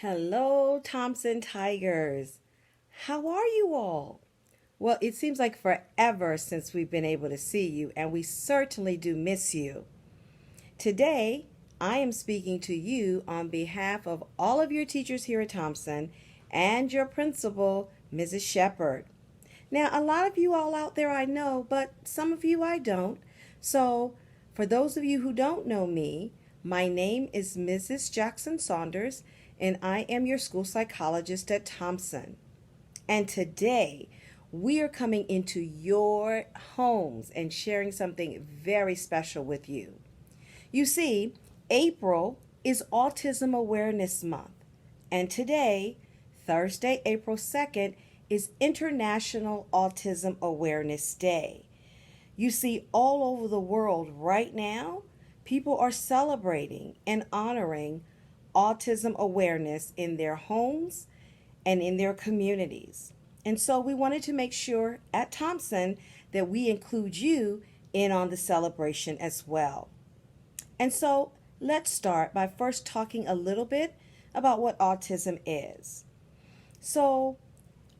Hello, Thompson Tigers. How are you all? Well, it seems like forever since we've been able to see you, and we certainly do miss you. Today, I am speaking to you on behalf of all of your teachers here at Thompson and your principal, Mrs. Shepard. Now, a lot of you all out there I know, but some of you I don't. So, for those of you who don't know me, my name is Mrs. Jackson Saunders, and I am your school psychologist at Thompson. And today, we are coming into your homes and sharing something very special with you. You see, April is Autism Awareness Month, and today, Thursday, April 2nd, is International Autism Awareness Day. You see, all over the world right now, people are celebrating and honoring autism awareness in their homes and in their communities. And so we wanted to make sure at Thompson that we include you in on the celebration as well. And so let's start by first talking a little bit about what autism is. So,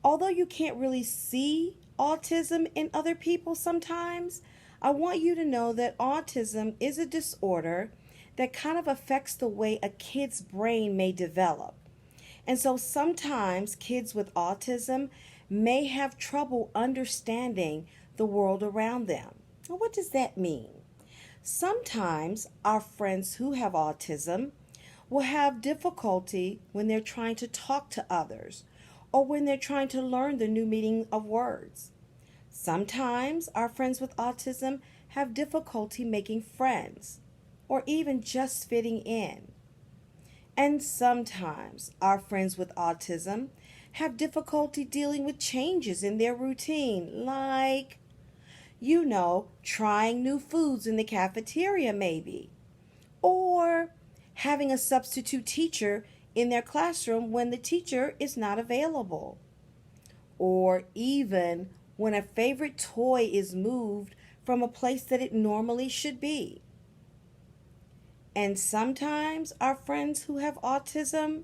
although you can't really see autism in other people sometimes, I want you to know that autism is a disorder that kind of affects the way a kid's brain may develop. And so sometimes kids with autism may have trouble understanding the world around them. Now, what does that mean? Sometimes our friends who have autism will have difficulty when they're trying to talk to others or when they're trying to learn the new meaning of words. Sometimes our friends with autism have difficulty making friends or even just fitting in. And sometimes our friends with autism have difficulty dealing with changes in their routine, like, trying new foods in the cafeteria maybe, or having a substitute teacher in their classroom when the teacher is not available, or even when a favorite toy is moved from a place that it normally should be. And sometimes our friends who have autism,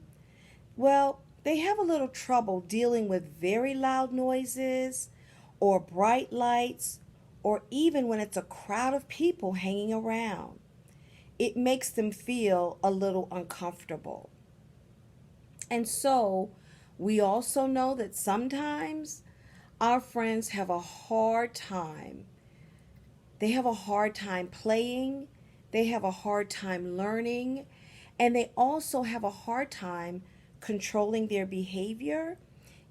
well, they have a little trouble dealing with very loud noises or bright lights or even when it's a crowd of people hanging around. It makes them feel a little uncomfortable. And so we also know that sometimes our friends have a hard time. They have a hard time playing, they have a hard time learning, and they also have a hard time controlling their behavior,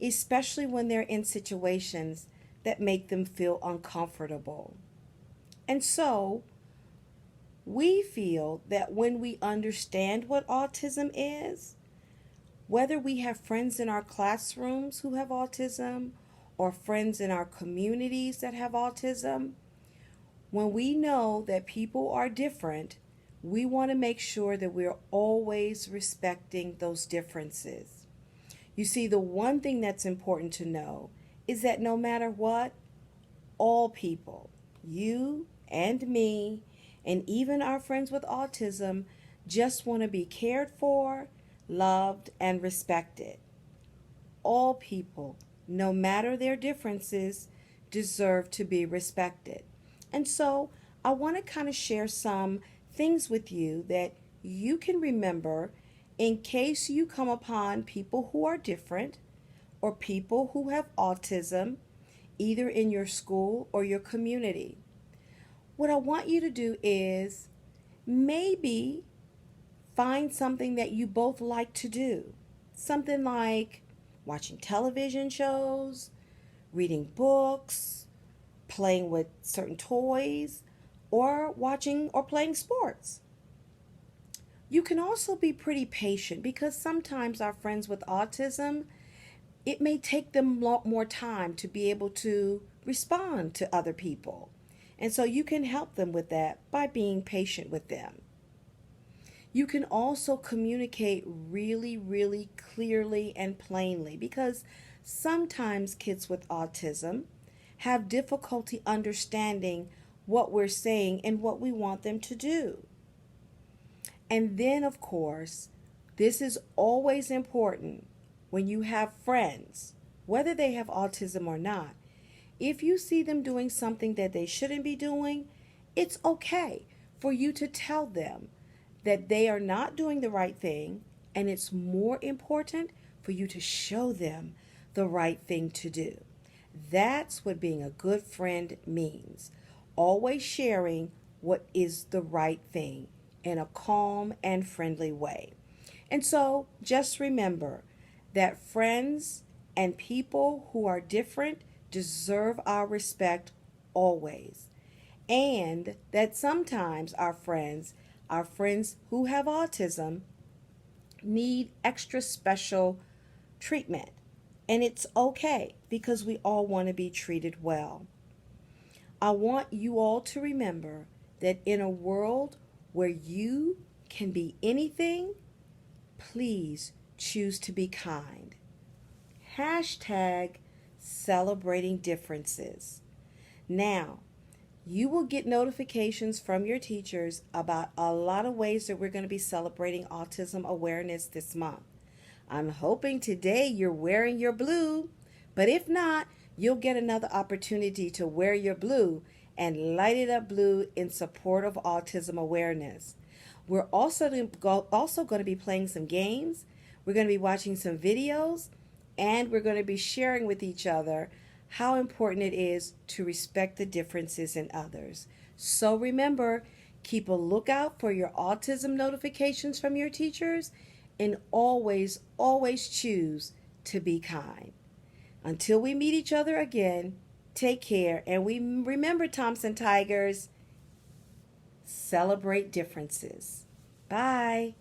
especially when they're in situations that make them feel uncomfortable. And so we feel that when we understand what autism is, whether we have friends in our classrooms who have autism or friends in our communities that have autism, when we know that people are different, we want to make sure that we're always respecting those differences. You see, the one thing that's important to know is that no matter what, all people, you and me, and even our friends with autism, just want to be cared for, loved, and respected. All people, no matter their differences, deserve to be respected. And so I want to kind of share some things with you that you can remember in case you come upon people who are different or people who have autism, either in your school or your community. What I want you to do is maybe find something that you both like to do. Something like watching television shows, reading books, playing with certain toys, or watching or playing sports. You can also be pretty patient because sometimes our friends with autism, it may take them a lot more time to be able to respond to other people. And so you can help them with that by being patient with them. You can also communicate really, really clearly and plainly because sometimes kids with autism have difficulty understanding what we're saying and what we want them to do. And then, of course, This is always important when you have friends, whether they have autism or not. If you see them doing something that they shouldn't be doing, it's okay for you to tell them that they are not doing the right thing, and it's more important for you to show them the right thing to do. That's what being a good friend means. Always sharing what is the right thing in a calm and friendly way. And so just remember that friends and people who are different deserve our respect always. And that sometimes our friends who have autism, need extra special treatment. And it's okay because we all want to be treated well. I want you all to remember that in a world where you can be anything, please choose to be kind. Hashtag celebrating differences. Now, you will get notifications from your teachers about a lot of ways that we're going to be celebrating autism awareness this month. I'm hoping today you're wearing your blue, but if not, you'll get another opportunity to wear your blue and light it up blue in support of autism awareness. We're also going to be playing some games. We're going to be watching some videos, and we're going to be sharing with each other how important it is to respect the differences in others. So remember, keep a lookout for your autism notifications from your teachers, and always, always choose to be kind. Until we meet each other again, take care. And we remember, Thompson Tigers, celebrate differences. Bye.